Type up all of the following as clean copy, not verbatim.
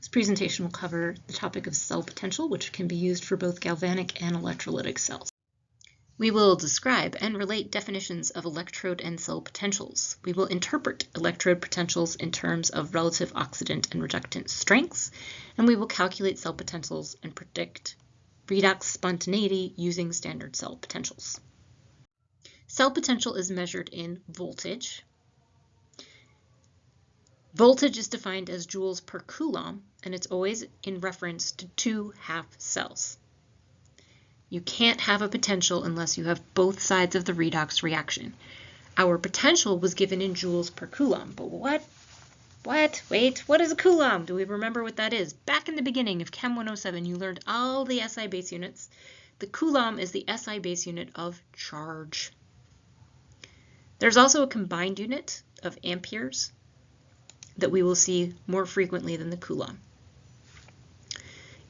This presentation will cover the topic of cell potential, which can be used for both galvanic and electrolytic cells. We will describe and relate definitions of electrode and cell potentials. We will interpret electrode potentials in terms of relative oxidant and reductant strengths, and we will calculate cell potentials and predict redox spontaneity using standard cell potentials. Cell potential is measured in voltage. Voltage is defined as joules per coulomb, and it's always in reference to two half cells. You can't have a potential unless you have both sides of the redox reaction. Our potential was given in joules per coulomb, but what is a coulomb? Do we remember what that is? Back in the beginning of Chem 107, you learned all the SI base units. The coulomb is the SI base unit of charge. There's also a combined unit of amperes that we will see more frequently than the coulomb.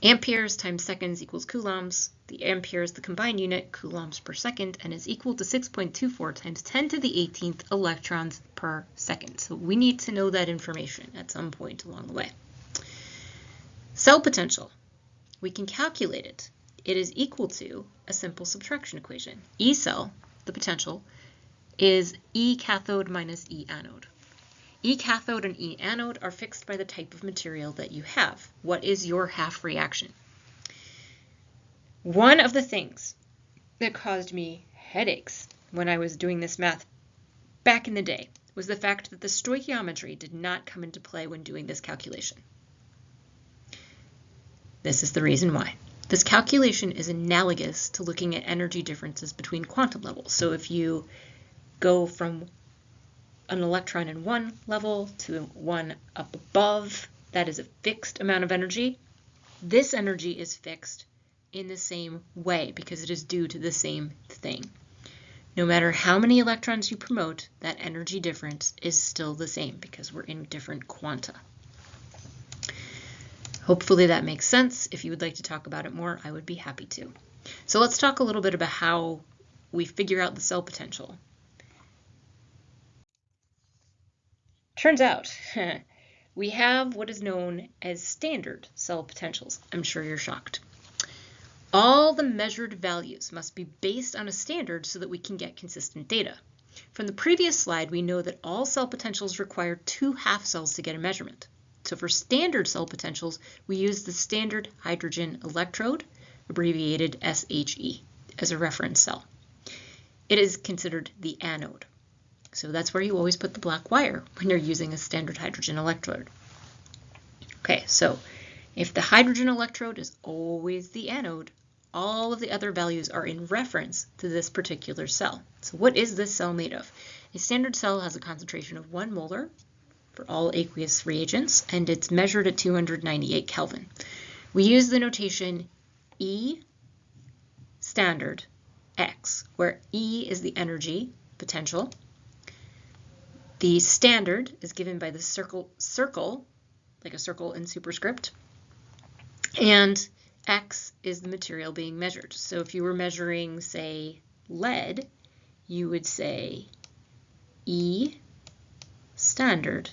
Amperes times seconds equals coulombs. The ampere is the combined unit, coulombs per second, and is equal to 6.24 times 10 to the 18th electrons per second. So we need to know that information at some point along the way. Cell potential. We can calculate it. It is equal to a simple subtraction equation. E cell, the potential, is E cathode minus E anode. E cathode and E anode are fixed by the type of material that you have. What is your half reaction? One of the things that caused me headaches when I was doing this math back in the day was the fact that the stoichiometry did not come into play when doing this calculation. This is the reason why. This calculation is analogous to looking at energy differences between quantum levels. So if you go from an electron in one level to one up above, that is a fixed amount of energy. This energy is fixed in the same way because it is due to the same thing. No matter how many electrons you promote, that energy difference is still the same because we're in different quanta. Hopefully that makes sense. If you would like to talk about it more, I would be happy to. So let's talk a little bit about how we figure out the cell potential. Turns out we have what is known as standard cell potentials. I'm sure you're shocked. All the measured values must be based on a standard so that we can get consistent data. From the previous slide, we know that all cell potentials require two half cells to get a measurement. So for standard cell potentials, we use the standard hydrogen electrode, abbreviated SHE, as a reference cell. It is considered the anode. So that's where you always put the black wire when you're using a standard hydrogen electrode. Okay, so if the hydrogen electrode is always the anode, all of the other values are in reference to this particular cell. So what is this cell made of? A standard cell has a concentration of 1 molar for all aqueous reagents, and it's measured at 298 Kelvin. We use the notation E standard X, where E is the energy potential. The standard is given by the circle, like a circle in superscript, and X is the material being measured. So if you were measuring, say, lead, you would say E standard,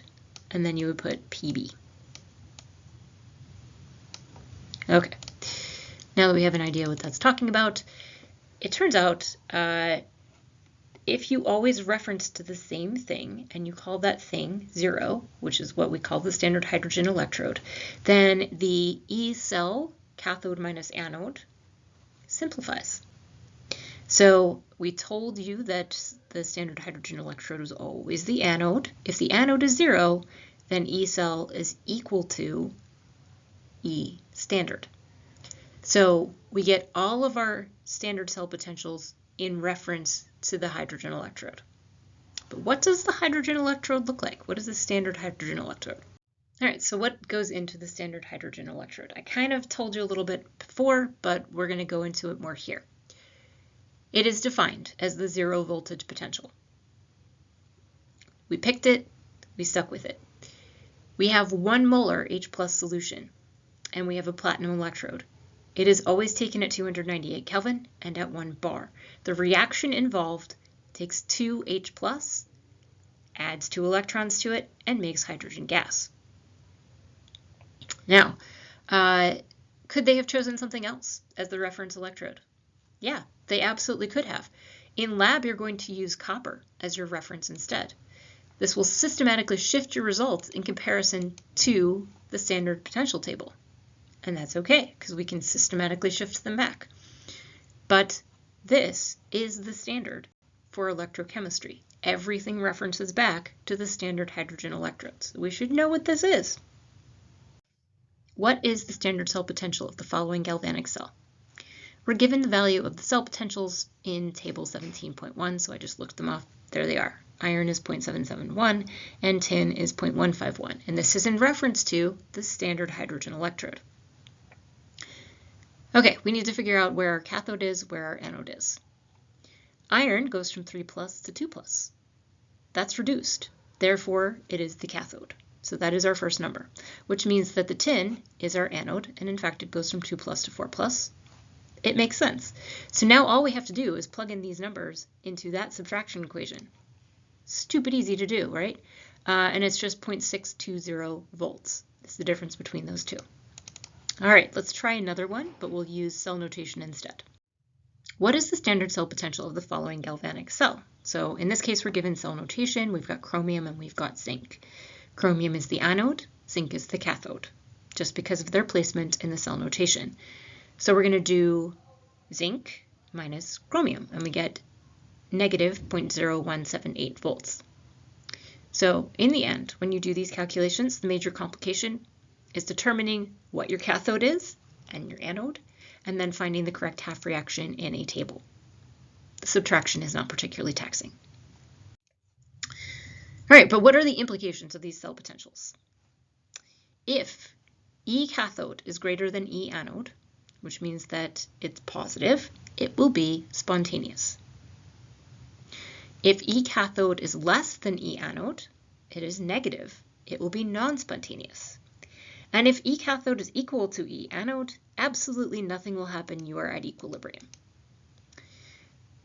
and then you would put PB. Okay, now that we have an idea what that's talking about, it turns out if you always reference to the same thing and you call that thing 0, which is what we call the standard hydrogen electrode, then the E cell, cathode minus anode, simplifies. So we told you that the standard hydrogen electrode is always the anode. If the anode is 0, then E cell is equal to E standard. So we get all of our standard cell potentials in reference to the hydrogen electrode. But what does the hydrogen electrode look like? What is the standard hydrogen electrode? All right, so what goes into the standard hydrogen electrode? I kind of told you a little bit before, but we're going to go into it more here. It is defined as the 0 voltage potential. We picked it, we stuck with it. We have 1 molar H+ solution, and we have a platinum electrode. It is always taken at 298 Kelvin and at 1 bar. The reaction involved takes 2 H+, adds 2 electrons to it, and makes hydrogen gas. Now, could they have chosen something else as the reference electrode? Yeah, they absolutely could have. In lab, you're going to use copper as your reference instead. This will systematically shift your results in comparison to the standard potential table. And that's okay, because we can systematically shift them back. But this is the standard for electrochemistry. Everything references back to the standard hydrogen electrodes. We should know what this is. What is the standard cell potential of the following galvanic cell? We're given the value of the cell potentials in table 17.1, so I just looked them off. There they are. Iron is 0.771 and tin is 0.151, and this is in reference to the standard hydrogen electrode. Okay, we need to figure out where our cathode is, where our anode is. Iron goes from 3 plus to 2 plus. That's reduced. Therefore, it is the cathode. So that is our first number, which means that the tin is our anode, and in fact, it goes from 2 plus to 4 plus. It makes sense. So now all we have to do is plug in these numbers into that subtraction equation. Stupid easy to do, right? And it's just 0.620 volts. It's the difference between those two. All right, let's try another one, but we'll use cell notation instead. What is the standard cell potential of the following galvanic cell? So in this case, we're given cell notation. We've got chromium and we've got zinc. Chromium is the anode, zinc is the cathode, just because of their placement in the cell notation. So we're going to do zinc minus chromium, and we get negative 0.0178 volts. So in the end, when you do these calculations, the major complication is determining what your cathode is and your anode, and then finding the correct half reaction in a table. The subtraction is not particularly taxing. All right, but what are the implications of these cell potentials? If E cathode is greater than E anode, which means that it's positive, it will be spontaneous. If E cathode is less than E anode, it is negative. It will be non-spontaneous. And if E cathode is equal to E anode, absolutely nothing will happen. You are at equilibrium.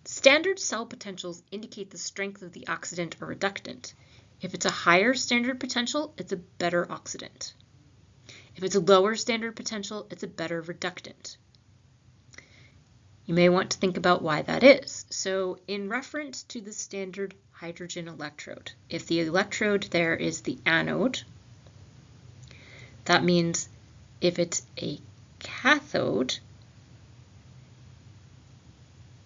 Standard cell potentials indicate the strength of the oxidant or reductant. If it's a higher standard potential, it's a better oxidant. If it's a lower standard potential, it's a better reductant. You may want to think about why that is. So in reference to the standard hydrogen electrode, if the electrode there is the anode, that means if it's a cathode,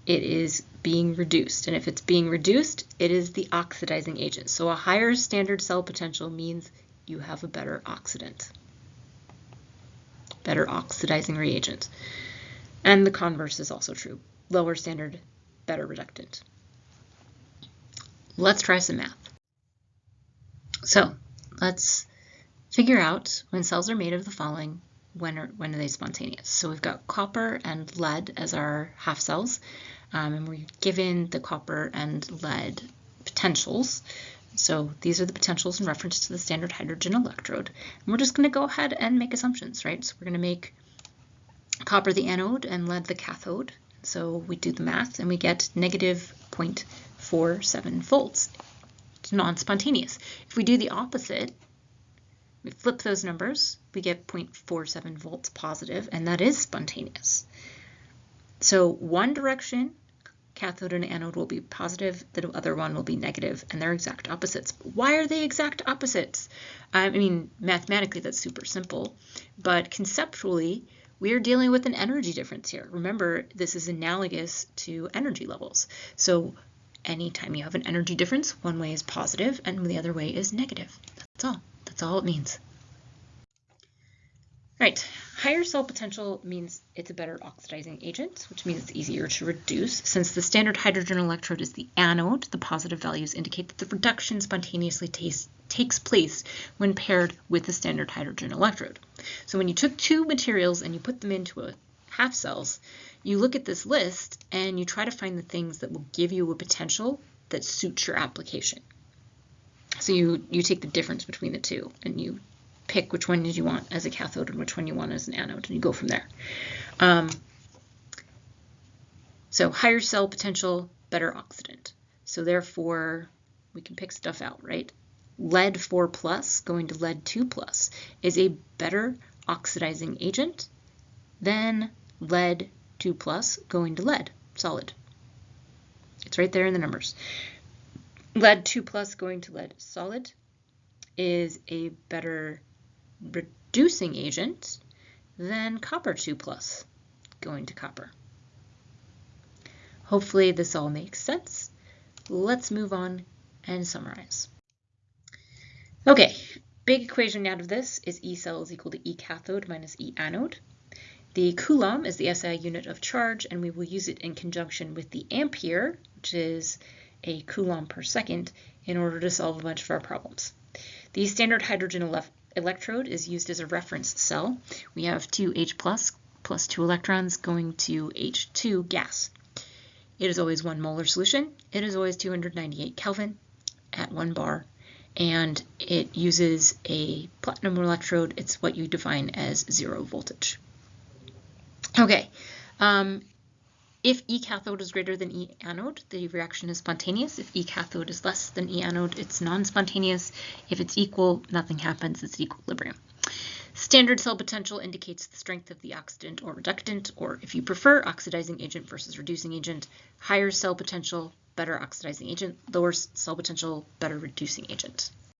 it is being reduced. And if it's being reduced, it is the oxidizing agent. So a higher standard cell potential means you have a better oxidant, better oxidizing reagent. And the converse is also true. Lower standard, better reductant. Let's try some math. So let's figure out when cells are made of the following, when are they spontaneous. So we've got copper and lead as our half cells, and we're given the copper and lead potentials. So these are the potentials in reference to the standard hydrogen electrode. And we're just going to go ahead and make assumptions, right? So we're going to make copper the anode and lead the cathode. So we do the math and we get negative 0.47 volts. It's non-spontaneous. If we do the opposite, we flip those numbers, we get 0.47 volts positive, and that is spontaneous. So one direction, cathode and anode, will be positive, the other one will be negative, and they're exact opposites. Why are they exact opposites? I mean, mathematically that's super simple, but conceptually, we are dealing with an energy difference here. Remember, this is analogous to energy levels. So anytime you have an energy difference, one way is positive and the other way is negative. That's all. That's all it means. Right, higher cell potential means it's a better oxidizing agent, which means it's easier to reduce. Since the standard hydrogen electrode is the anode, the positive values indicate that the reduction spontaneously takes place when paired with the standard hydrogen electrode. So when you took two materials and you put them into a half cells, you look at this list and you try to find the things that will give you a potential that suits your application. So you take the difference between the two and you pick which one you want as a cathode and which one you want as an anode, and you go from there. So higher cell potential, better oxidant. So therefore, we can pick stuff out, right? Lead 4 plus going to lead 2 plus is a better oxidizing agent, then lead 2+ going to lead, solid. It's right there in the numbers. Lead 2+ going to lead, solid, is a better reducing agent than copper 2+ going to copper. Hopefully this all makes sense. Let's move on and summarize. Okay, big equation out of this is E cell is equal to E cathode minus E anode. The coulomb is the SI unit of charge, and we will use it in conjunction with the ampere, which is a coulomb per second, in order to solve a bunch of our problems. The standard hydrogen electrode is used as a reference cell. We have 2H+ plus 2 electrons going to H2 gas. It is always 1 molar solution. It is always 298 Kelvin at 1 bar, and it uses a platinum electrode. It's what you define as 0 voltage. Okay, if E cathode is greater than E anode, the reaction is spontaneous. If E cathode is less than E anode, it's non-spontaneous. If it's equal, nothing happens. It's equilibrium. Standard cell potential indicates the strength of the oxidant or reductant, or if you prefer, oxidizing agent versus reducing agent. Higher cell potential, better oxidizing agent. Lower cell potential, better reducing agent.